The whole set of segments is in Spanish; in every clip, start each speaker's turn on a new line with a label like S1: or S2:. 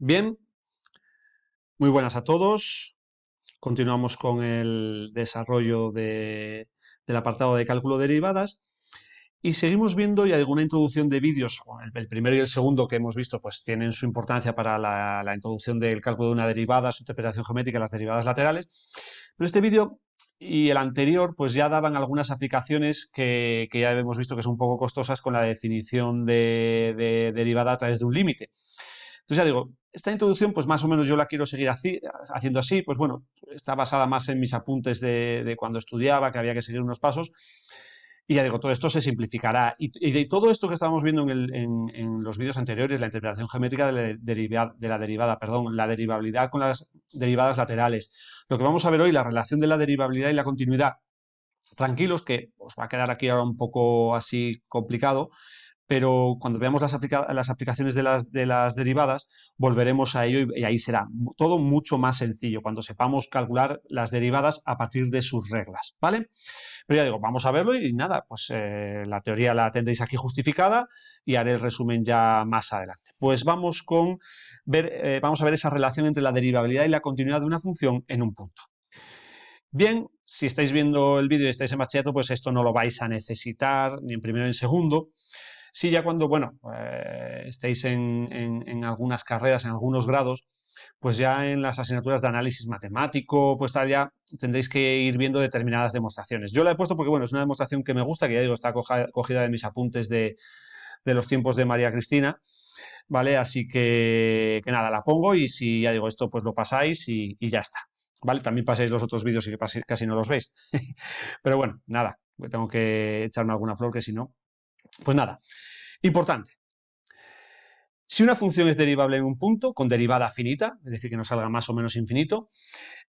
S1: Bien, muy buenas a todos. Continuamos con el desarrollo del apartado de cálculo de derivadas y seguimos viendo ya alguna introducción de vídeos. Bueno, el primero y el segundo que hemos visto pues tienen su importancia para la introducción del cálculo de una derivada, su interpretación geométrica, las derivadas laterales. Pero este vídeo y el anterior pues ya daban algunas aplicaciones que ya hemos visto que son un poco costosas con la definición de derivada a través de un límite. Entonces ya digo, esta introducción pues más o menos yo la quiero seguir haciendo así, pues bueno, está basada más en mis apuntes de cuando estudiaba, que había que seguir unos pasos. Y ya digo, todo esto se simplificará. Y todo esto que estábamos viendo en los vídeos anteriores, la interpretación geométrica de la derivada, perdón, la derivabilidad con las derivadas laterales. Lo que vamos a ver hoy, la relación de la derivabilidad y la continuidad. Tranquilos, que os va a quedar aquí ahora un poco así complicado, pero cuando veamos las aplicaciones de las derivadas, volveremos a ello y ahí será todo mucho más sencillo, cuando sepamos calcular las derivadas a partir de sus reglas, ¿vale? Pero ya digo, vamos a verlo y nada, pues la teoría la tendréis aquí justificada y haré el resumen ya más adelante. Pues vamos a ver esa relación entre la derivabilidad y la continuidad de una función en un punto. Bien, si estáis viendo el vídeo y estáis en bachillerato, pues esto no lo vais a necesitar ni en primero ni en segundo. Sí, ya cuando, bueno, estéis en algunas carreras, en algunos grados, pues ya en las asignaturas de análisis matemático, pues tal, ya tendréis que ir viendo determinadas demostraciones. Yo la he puesto porque, bueno, es una demostración que me gusta, que ya digo, está cogida de mis apuntes de los tiempos de María Cristina, ¿vale? Así que nada, la pongo y si ya digo esto, pues lo pasáis y ya está. ¿Vale? También pasáis los otros vídeos y que casi no los veis. Pero bueno, nada, tengo que echarme alguna flor que si no, pues nada. Importante. Si una función es derivable en un punto, con derivada finita, es decir, que no salga más o menos infinito,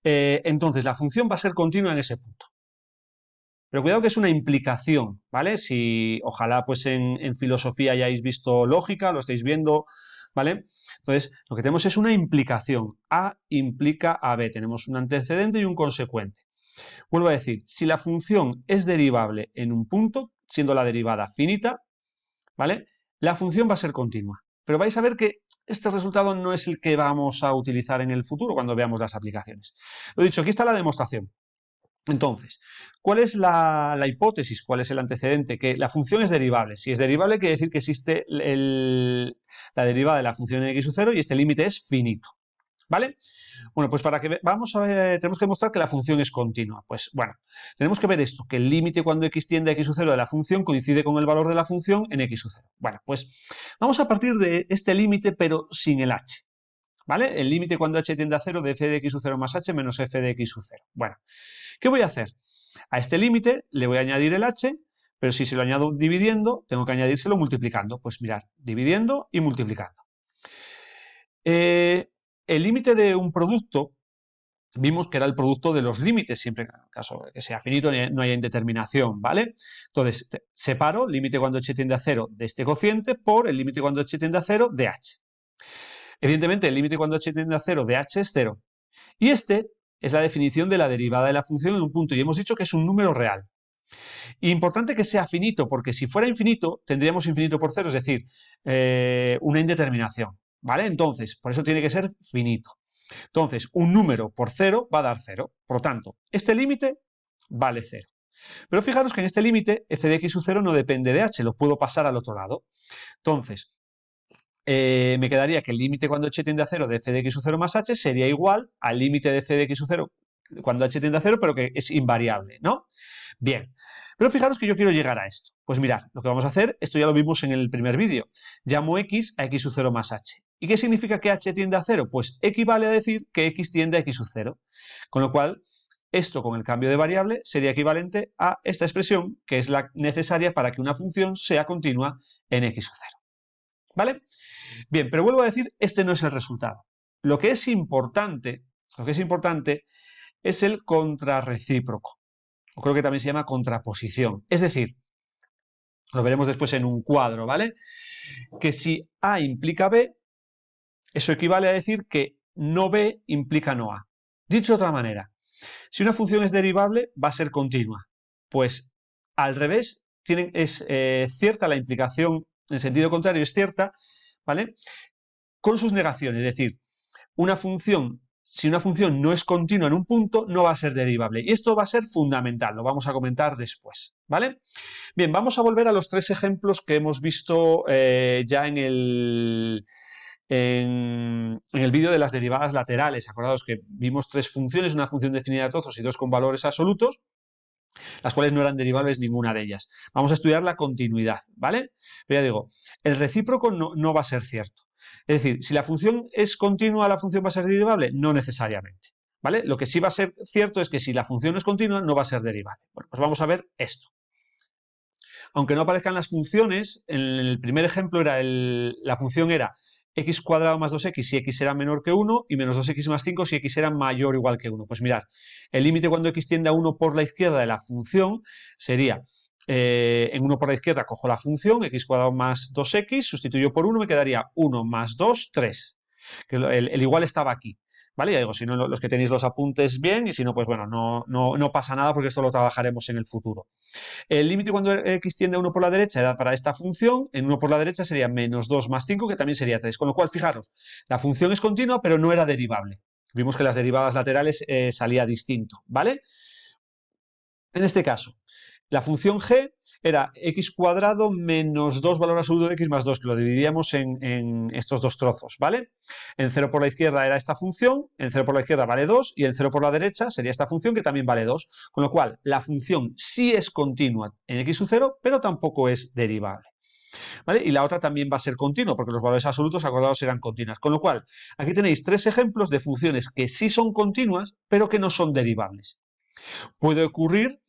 S1: entonces la función va a ser continua en ese punto. Pero cuidado que es una implicación, ¿vale? Si ojalá pues en filosofía hayáis visto lógica, lo estáis viendo, ¿vale? Entonces, lo que tenemos es una implicación. A implica a B. Tenemos un antecedente y un consecuente. Vuelvo a decir, si la función es derivable en un punto, siendo la derivada finita, ¿vale? La función va a ser continua. Pero vais a ver que este resultado no es el que vamos a utilizar en el futuro cuando veamos las aplicaciones. Lo dicho, aquí está la demostración. Entonces, ¿cuál es la hipótesis? ¿Cuál es el antecedente? Que la función es derivable. Si es derivable, quiere decir que existe la derivada de la función en x sub 0 y este límite es finito. ¿Vale? Bueno, pues para que vamos a ver, tenemos que demostrar que la función es continua. Pues bueno, tenemos que ver esto, que el límite cuando x tiende a x sub 0 de la función coincide con el valor de la función en x sub 0. Bueno, pues vamos a partir de este límite, pero sin el h. ¿Vale? El límite cuando h tiende a 0 de f de x sub 0 más h menos f de x sub 0. Bueno, ¿qué voy a hacer? A este límite le voy a añadir el h, pero si se lo añado dividiendo, tengo que añadírselo multiplicando. Pues mirad, dividiendo y multiplicando. El límite de un producto vimos que era el producto de los límites, siempre en caso de que sea finito no haya indeterminación, ¿vale? Entonces, separo límite cuando h tiende a 0 de este cociente por el límite cuando h tiende a 0 de h. Evidentemente, el límite cuando h tiende a 0 de h es 0. Y este es la definición de la derivada de la función en un punto, y hemos dicho que es un número real. Importante que sea finito, porque si fuera infinito, tendríamos infinito por 0, es decir, una indeterminación, ¿vale? Entonces, por eso tiene que ser finito. Entonces, un número por 0 va a dar 0. Por lo tanto, este límite vale 0. Pero fijaros que en este límite f de x sub 0 no depende de h, lo puedo pasar al otro lado. Entonces, me quedaría que el límite cuando h tiende a 0 de f de x sub 0 más h sería igual al límite de f de x sub 0 cuando h tiende a 0, pero que es invariable, ¿no? Bien, pero fijaros que yo quiero llegar a esto. Pues mirad, lo que vamos a hacer, esto ya lo vimos en el primer vídeo. Llamo x a x sub 0 más h. ¿Y qué significa que h tiende a 0? Pues equivale a decir que x tiende a x sub 0. Con lo cual, esto con el cambio de variable sería equivalente a esta expresión, que es la necesaria para que una función sea continua en x sub 0. ¿Vale? Bien, pero vuelvo a decir, este no es el resultado. Lo que es importante es el contrarrecíproco. O creo que también se llama contraposición. Es decir, lo veremos después en un cuadro, ¿vale? Que si A implica B, eso equivale a decir que no B implica no A. Dicho de otra manera, si una función es derivable, va a ser continua. Pues al revés, es cierta la implicación, en sentido contrario es cierta, ¿vale? con sus negaciones. Es decir, si una función no es continua en un punto, no va a ser derivable. Y esto va a ser fundamental, lo vamos a comentar después, ¿vale? Bien, vamos a volver a los tres ejemplos que hemos visto ya en el vídeo de las derivadas laterales. Acordaos que vimos tres funciones, una función definida de trozos y dos con valores absolutos, las cuales no eran derivables ninguna de ellas. Vamos a estudiar la continuidad, ¿vale? Pero ya digo, el recíproco no va a ser cierto. Es decir, si la función es continua, ¿la función va a ser derivable? No necesariamente, ¿vale? Lo que sí va a ser cierto es que si la función no es continua, no va a ser derivable. Bueno, pues vamos a ver esto. Aunque no aparezcan las funciones, en el primer ejemplo la función era x cuadrado más 2x si x era menor que 1 y menos 2x más 5 si x era mayor o igual que 1. Pues mirad, el límite cuando x tiende a 1 por la izquierda de la función sería, en 1 por la izquierda cojo la función x cuadrado más 2x, sustituyo por 1, me quedaría 1 más 2, 3. Que el igual estaba aquí. ¿Vale? Ya digo, si no, los que tenéis los apuntes bien, y si no, pues bueno, no pasa nada porque esto lo trabajaremos en el futuro. El límite cuando x tiende a 1 por la derecha era para esta función, en 1 por la derecha sería menos 2 más 5, que también sería 3. Con lo cual, fijaros, la función es continua, pero no era derivable. Vimos que las derivadas laterales salía distinto, ¿vale? En este caso, la función g era x cuadrado menos 2 valor absoluto de x más 2, que lo dividíamos en estos dos trozos, ¿vale? En 0 por la izquierda era esta función, en 0 por la izquierda vale 2, y en 0 por la derecha sería esta función que también vale 2, con lo cual la función sí es continua en x sub 0, pero tampoco es derivable. ¿Vale? Y la otra también va a ser continua, porque los valores absolutos, acordados, eran continuas. Con lo cual, aquí tenéis tres ejemplos de funciones que sí son continuas, pero que no son derivables. Puede ocurrir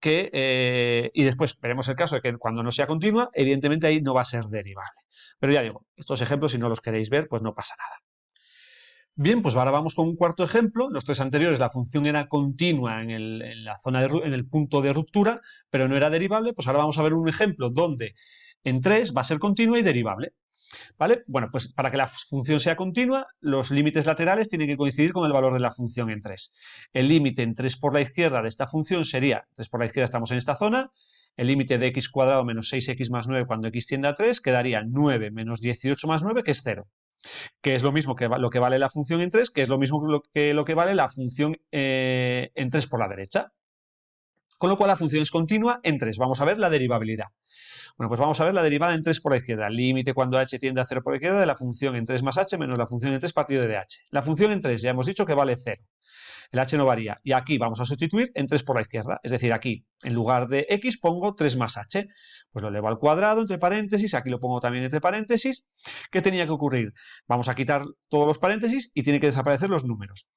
S1: y después veremos el caso de que cuando no sea continua, evidentemente ahí no va a ser derivable. Pero ya digo, estos ejemplos, si no los queréis ver, pues no pasa nada. Bien, pues ahora vamos con un cuarto ejemplo. Los tres anteriores, la función era continua en la zona en el punto de ruptura, pero no era derivable. Pues ahora vamos a ver un ejemplo donde en 3 va a ser continua y derivable. ¿Vale? Bueno, pues para que la función sea continua, los límites laterales tienen que coincidir con el valor de la función en 3. El límite en 3 por la izquierda de esta función sería, 3 por la izquierda estamos en esta zona, el límite de x cuadrado menos 6x más 9 cuando x tiende a 3 quedaría 9 menos 18 más 9, que es 0. Que es lo mismo que lo que vale la función en 3, que es lo mismo que lo que vale la función en 3 por la derecha. Con lo cual la función es continua en 3. Vamos a ver la derivabilidad. Bueno, pues vamos a ver la derivada en 3 por la izquierda. Límite cuando h tiende a 0 por la izquierda de la función en 3 más h menos la función en 3 partido de h. La función en 3 ya hemos dicho que vale 0. El h no varía. Y aquí vamos a sustituir en 3 por la izquierda. Es decir, aquí, en lugar de x, pongo 3 más h. Pues lo elevo al cuadrado, entre paréntesis. Aquí lo pongo también entre paréntesis. ¿Qué tenía que ocurrir? Vamos a quitar todos los paréntesis y tienen que desaparecer los números.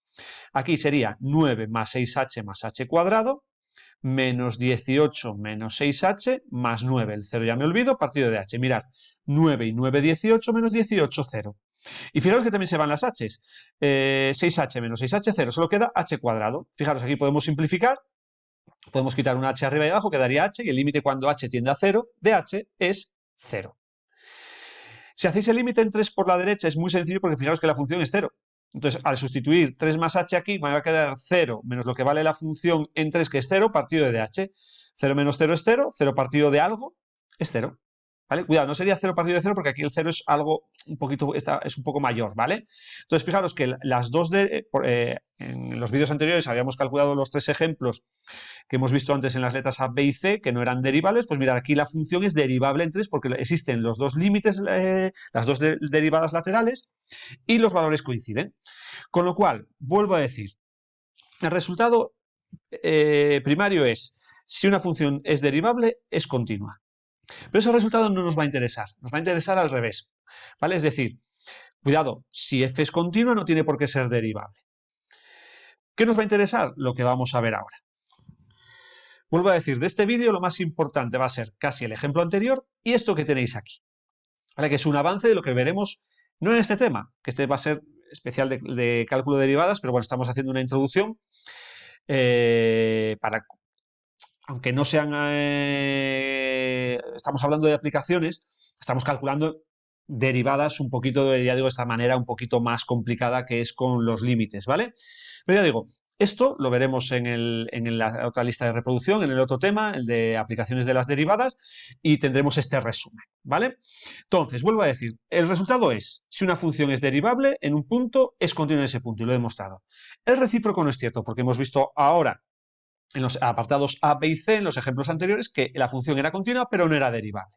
S1: Aquí sería 9 más 6h más h cuadrado, menos 18 menos 6h más 9. El 0 ya me olvido, partido de h. Mirad, 9 y 9, 18 menos 18, 0. Y fijaros que también se van las h's. 6h menos 6h, 0. Solo queda h cuadrado. Fijaros, aquí podemos simplificar. Podemos quitar una h arriba y abajo, quedaría h, y el límite cuando h tiende a 0 de h es 0. Si hacéis el límite en 3 por la derecha es muy sencillo porque fijaros que la función es 0. Entonces, al sustituir 3 más h aquí, me va a quedar 0 menos lo que vale la función en 3, que es 0, partido de h. 0 menos 0 es 0, 0 partido de algo es 0. ¿Vale? Cuidado, no sería 0 partido de 0 porque aquí el 0 es algo un poquito, es un poco mayor, ¿vale? Entonces, fijaros que las dos en los vídeos anteriores habíamos calculado los tres ejemplos que hemos visto antes en las letras A, B y C, que no eran derivables. Pues mirad, aquí la función es derivable en 3 porque existen los dos límites, las dos derivadas laterales y los valores coinciden. Con lo cual, vuelvo a decir, el resultado primario es, si una función es derivable, es continua. Pero ese resultado no nos va a interesar, nos va a interesar al revés, ¿vale? Es decir, cuidado, si f es continua no tiene por qué ser derivable. ¿Qué nos va a interesar? Lo que vamos a ver ahora. Vuelvo a decir, de este vídeo lo más importante va a ser casi el ejemplo anterior y esto que tenéis aquí, ¿vale? Que es un avance de lo que veremos, no en este tema, que este va a ser especial de cálculo de derivadas, pero bueno, estamos haciendo una introducción para, aunque no sean, estamos hablando de aplicaciones, estamos calculando derivadas un poquito, ya digo, de esta manera un poquito más complicada que es con los límites, ¿vale? Pero ya digo, Esto lo veremos en la otra lista de reproducción, en el otro tema, el de aplicaciones de las derivadas, y tendremos este resumen, ¿vale? Entonces, vuelvo a decir, el resultado es, si una función es derivable en un punto, es continua en ese punto, y lo he demostrado. El recíproco no es cierto, porque hemos visto ahora en los apartados A, B y C, en los ejemplos anteriores, que la función era continua, pero no era derivable.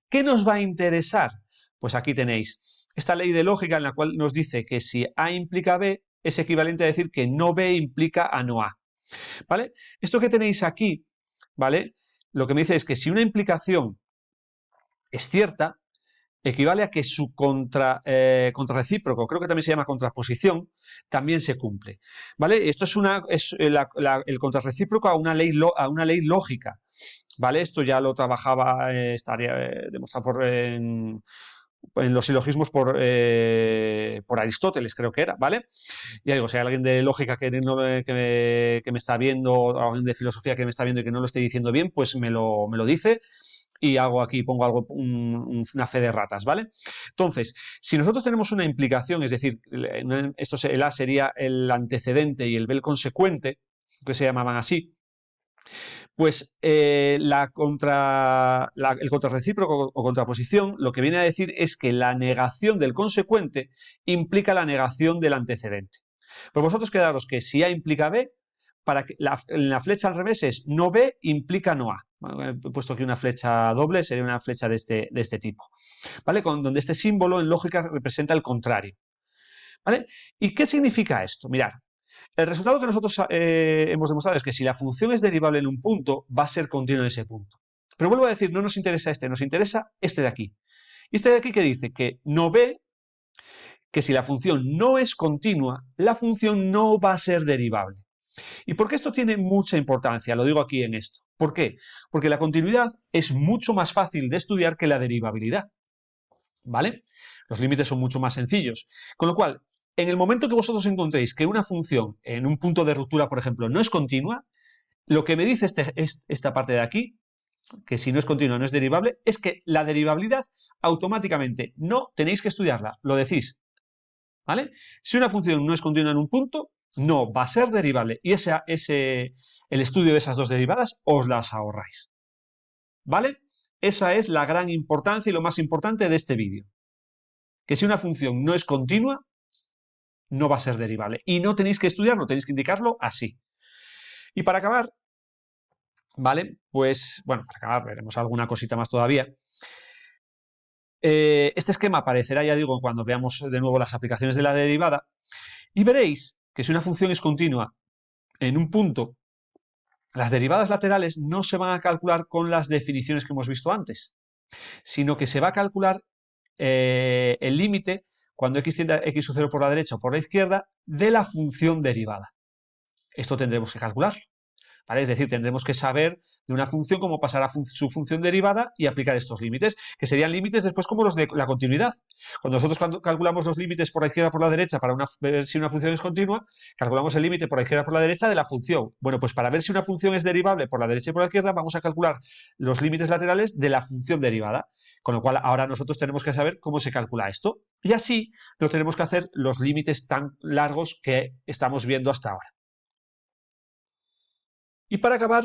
S1: ¿Qué nos va a interesar? Pues aquí tenéis esta ley de lógica en la cual nos dice que si A implica B, es equivalente a decir que no B implica a no A. ¿Vale? Esto que tenéis aquí, ¿vale? Lo que me dice es que si una implicación es cierta, equivale a que su contrarrecíproco, creo que también se llama contraposición, también se cumple. ¿Vale? Esto es el contrarrecíproco a una ley lógica. ¿Vale? Esto ya lo trabajaba, estaría demostrado en los silogismos por Aristóteles, creo que era, ¿vale? Ya digo, si hay alguien de lógica que me está viendo, o alguien de filosofía que me está viendo y que no lo esté diciendo bien, pues me lo dice y hago aquí, pongo algo, una fe de ratas, ¿vale? Entonces, si nosotros tenemos una implicación, es decir, el A sería el antecedente y el B el consecuente, que se llamaban así, pues el contrarrecíproco o contraposición lo que viene a decir es que la negación del consecuente implica la negación del antecedente. Pues vosotros quedaros que si A implica B, para que la flecha al revés es no B implica no A. He puesto aquí una flecha doble, sería una flecha de este tipo, ¿vale? Donde este símbolo en lógica representa el contrario, ¿vale? ¿Y qué significa esto? Mirad, el resultado que nosotros hemos demostrado es que si la función es derivable en un punto, va a ser continua en ese punto. Pero vuelvo a decir, no nos interesa este, nos interesa este de aquí. Y este de aquí que dice que no ve que si la función no es continua, la función no va a ser derivable. ¿Y por qué esto tiene mucha importancia? Lo digo aquí en esto. ¿Por qué? Porque la continuidad es mucho más fácil de estudiar que la derivabilidad. ¿Vale? Los límites son mucho más sencillos. Con lo cual, en el momento que vosotros encontréis que una función en un punto de ruptura, por ejemplo, no es continua, lo que me dice esta parte de aquí, que si no es continua no es derivable, es que la derivabilidad automáticamente no tenéis que estudiarla, lo decís. ¿Vale? Si una función no es continua en un punto, no va a ser derivable. Y el estudio de esas dos derivadas os las ahorráis. ¿Vale? Esa es la gran importancia y lo más importante de este vídeo. Que si una función no es continua, no va a ser derivable. Y no tenéis que estudiarlo, tenéis que indicarlo así. Y para acabar, ¿vale? Pues, bueno, para acabar veremos alguna cosita más todavía. Este esquema aparecerá, ya digo, cuando veamos de nuevo las aplicaciones de la derivada. Y veréis que si una función es continua en un punto, las derivadas laterales no se van a calcular con las definiciones que hemos visto antes, sino que se va a calcular el límite cuando x tiende a x sub 0 por la derecha o por la izquierda de la función derivada. Esto tendremos que calcularlo, ¿vale? Es decir, tendremos que saber de una función cómo pasar a su función derivada y aplicar estos límites, que serían límites después como los de la continuidad. Cuando nosotros calculamos los límites por la izquierda o por la derecha para ver si una función es continua, calculamos el límite por la izquierda o por la derecha de la función. Bueno, pues para ver si una función es derivable por la derecha y por la izquierda, vamos a calcular los límites laterales de la función derivada. Con lo cual, ahora nosotros tenemos que saber cómo se calcula esto. Y así no tenemos que hacer los límites tan largos que estamos viendo hasta ahora. Y para acabar,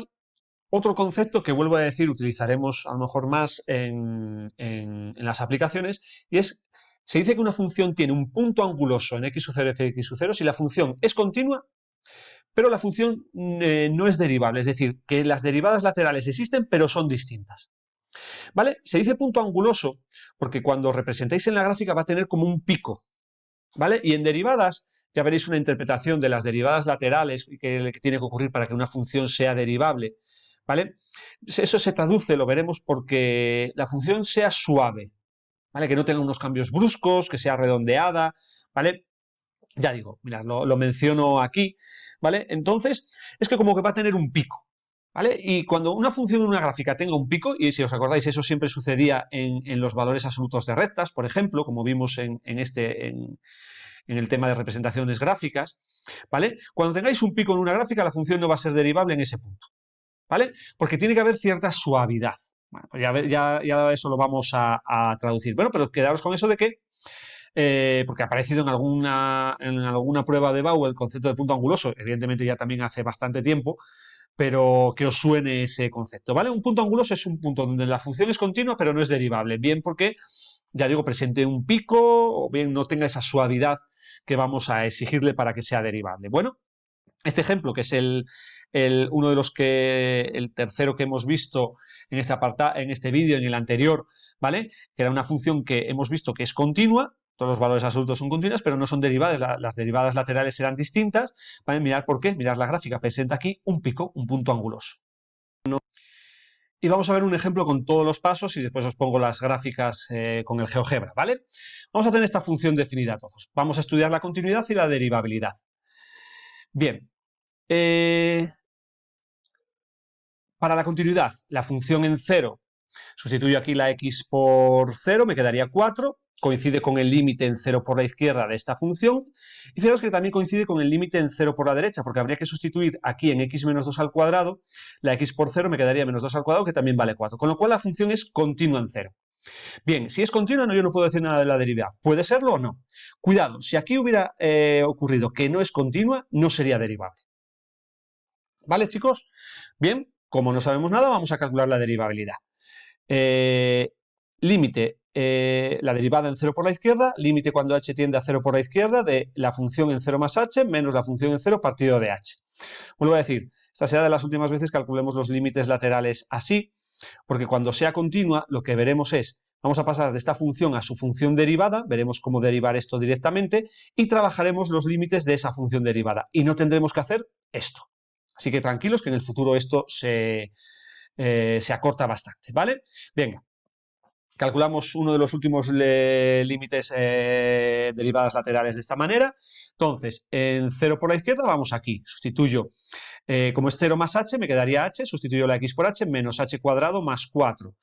S1: otro concepto que vuelvo a decir, utilizaremos a lo mejor más en las aplicaciones, y es, se dice que una función tiene un punto anguloso en x sub 0 y x sub 0 si la función es continua, pero la función no es derivable, es decir, que las derivadas laterales existen, pero son distintas. ¿Vale? Se dice punto anguloso porque cuando representáis en la gráfica va a tener como un pico, ¿vale? Y en derivadas ya veréis una interpretación de las derivadas laterales que tiene que ocurrir para que una función sea derivable, ¿vale? Eso se traduce, lo veremos, porque la función sea suave, ¿vale? Que no tenga unos cambios bruscos, que sea redondeada, ¿vale? Ya digo, mirad, lo menciono aquí, ¿vale? Entonces, es que como que va a tener un pico, ¿vale? Y cuando una función en una gráfica tenga un pico, y si os acordáis, eso siempre sucedía en los valores absolutos de rectas, por ejemplo, como vimos en el tema de representaciones gráficas, ¿vale? Cuando tengáis un pico en una gráfica, la función no va a ser derivable en ese punto, ¿vale? Porque tiene que haber cierta suavidad. Bueno, pues ya eso lo vamos a traducir. Bueno, pero quedaros con eso de que porque ha aparecido en alguna prueba de BAU el concepto de punto anguloso, evidentemente ya también hace bastante tiempo, pero que os suene ese concepto, ¿vale? Un punto anguloso es un punto donde la función es continua, pero no es derivable, bien porque, ya digo, presente un pico o bien no tenga esa suavidad que vamos a exigirle para que sea derivable. Bueno, este ejemplo, que es uno de los el tercero que hemos visto en este vídeo, en el anterior, ¿vale? Que era una función que hemos visto que es continua, todos los valores absolutos son continuas, pero no son derivadas, las derivadas laterales serán distintas, ¿vale? Mirad por qué, mirad la gráfica, presenta aquí un pico, un punto anguloso. Y vamos a ver un ejemplo con todos los pasos y después os pongo las gráficas con el GeoGebra, ¿vale? Vamos a tener esta función definida todos. Vamos a estudiar la continuidad y la derivabilidad. Bien, para la continuidad, la función en 0, sustituyo aquí la x por 0, me quedaría 4, coincide con el límite en 0 por la izquierda de esta función, y fijaros que también coincide con el límite en 0 por la derecha, porque habría que sustituir aquí en x menos 2 al cuadrado, la x por 0 me quedaría menos 2 al cuadrado, que también vale 4, con lo cual la función es continua en 0. Bien, si es continua, yo no puedo decir nada de la derivada. ¿Puede serlo o no? Cuidado, si aquí hubiera ocurrido que no es continua, no sería derivable. ¿Vale, chicos? Bien, como no sabemos nada, vamos a calcular la derivabilidad. Límite, la derivada en 0 por la izquierda, límite cuando h tiende a 0 por la izquierda de la función en 0 más h menos la función en 0 partido de h. Vuelvo a decir, esta será de las últimas veces que calculemos los límites laterales así, porque cuando sea continua, lo que veremos es, vamos a pasar de esta función a su función derivada, veremos cómo derivar esto directamente, y trabajaremos los límites de esa función derivada, y no tendremos que hacer esto. Así que tranquilos que en el futuro esto se acorta bastante, ¿vale? Venga, calculamos uno de los últimos límites derivadas laterales de esta manera. Entonces, en 0 por la izquierda vamos aquí, sustituyo, como es 0 más h, me quedaría h, sustituyo la x por h, menos h cuadrado más 4,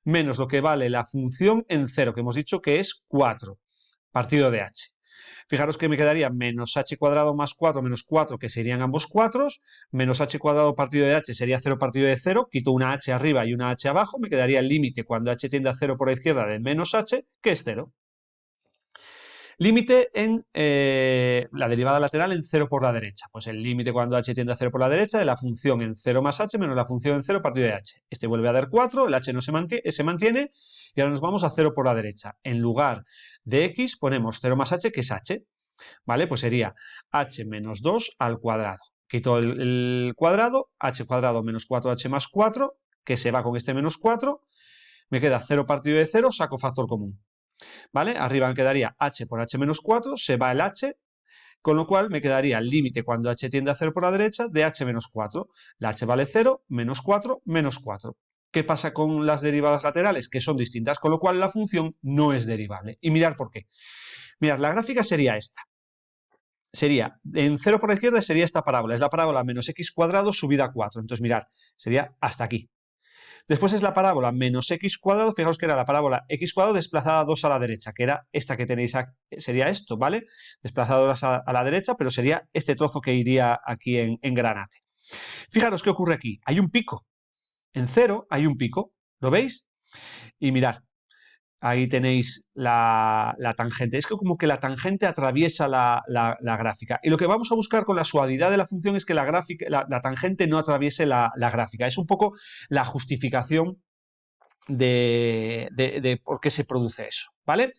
S1: menos lo que vale la función en 0, que hemos dicho que es 4, partido de h. Fijaros que me quedaría menos h cuadrado más 4 menos 4, que serían ambos 4, menos h cuadrado partido de h sería 0 partido de 0, quito una h arriba y una h abajo, me quedaría el límite cuando h tiende a 0 por la izquierda de menos h, que es 0. Límite en la derivada lateral en 0 por la derecha. Pues el límite cuando h tiende a 0 por la derecha de la función en 0 más h menos la función en 0 partido de h. Este vuelve a dar 4, el h no se mantiene y ahora nos vamos a 0 por la derecha. En lugar de x ponemos 0 más h, que es h. ¿Vale? Pues sería h menos 2 al cuadrado. Quito el cuadrado, h cuadrado menos 4h más 4, que se va con este menos 4, me queda 0 partido de 0, saco factor común. ¿Vale? Arriba me quedaría h por h menos 4, se va el h, con lo cual me quedaría el límite cuando h tiende a 0 por la derecha de h menos 4. La h vale 0, menos 4, menos 4. ¿Qué pasa con las derivadas laterales? Que son distintas, con lo cual la función no es derivable. Y mirad por qué. Mirad, la gráfica sería esta. Sería, en 0 por la izquierda sería esta parábola, es la parábola menos x cuadrado subida a 4. Entonces, mirad, sería hasta aquí. Después es la parábola menos x cuadrado, fijaos que era la parábola x cuadrado desplazada 2 a la derecha, que era esta que tenéis aquí, sería esto, ¿vale? Desplazado 2 a la derecha, pero sería este trozo que iría aquí en granate. Fijaros qué ocurre aquí, hay un pico. En 0 hay un pico, ¿lo veis? Y mirad, ahí tenéis la tangente. Es que como que la tangente atraviesa la gráfica. Y lo que vamos a buscar con la suavidad de la función es que la tangente no atraviese la gráfica. Es un poco la justificación de por qué se produce eso, ¿vale?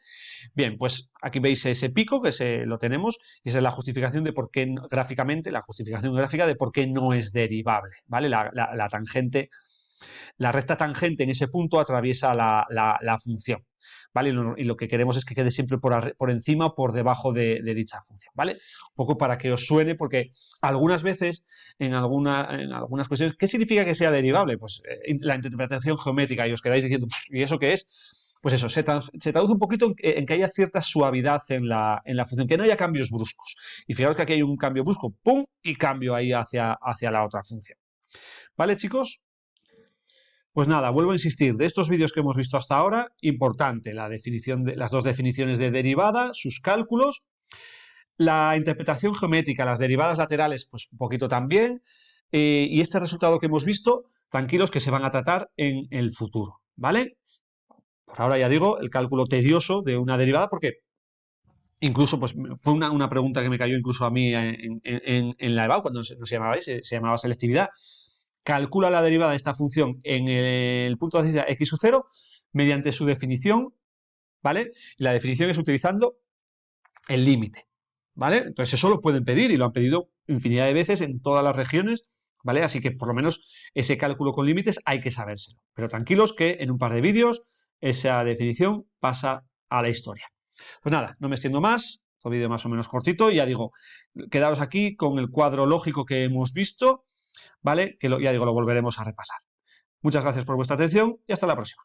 S1: Bien, pues aquí veis ese pico que lo tenemos y esa es la justificación de por qué gráficamente, la justificación gráfica de por qué no es derivable, ¿vale? La tangente, la recta tangente en ese punto atraviesa la función, ¿vale? Y lo que queremos es que quede siempre por encima o por debajo de dicha función, ¿vale? Un poco para que os suene, porque algunas veces, en algunas cuestiones, ¿qué significa que sea derivable? Pues la interpretación geométrica, y os quedáis diciendo, ¿y eso qué es? Pues eso, se traduce un poquito en que haya cierta suavidad en la función, que no haya cambios bruscos. Y fijaos que aquí hay un cambio brusco, ¡pum! Y cambio ahí hacia la otra función. ¿Vale, chicos? Pues nada, vuelvo a insistir, de estos vídeos que hemos visto hasta ahora, importante las dos definiciones de derivada, sus cálculos, la interpretación geométrica, las derivadas laterales, pues un poquito también, y este resultado que hemos visto, tranquilos que se van a tratar en el futuro, ¿vale? Por ahora ya digo, el cálculo tedioso de una derivada, porque Incluso, pues fue una pregunta que me cayó incluso a mí en la EBAU, cuando no se llamaba se llamaba selectividad. Calcula la derivada de esta función en el punto de decisión x sub 0 mediante su definición, ¿vale? Y la definición es utilizando el límite, ¿vale? Entonces eso lo pueden pedir y lo han pedido infinidad de veces en todas las regiones, ¿vale? Así que por lo menos ese cálculo con límites hay que sabérselo. Pero tranquilos que en un par de vídeos esa definición pasa a la historia. Pues nada, no me extiendo más, un vídeo más o menos cortito, ya digo, quedaos aquí con el cuadro lógico que hemos visto, ¿vale? Que ya digo, lo volveremos a repasar. Muchas gracias por vuestra atención y hasta la próxima.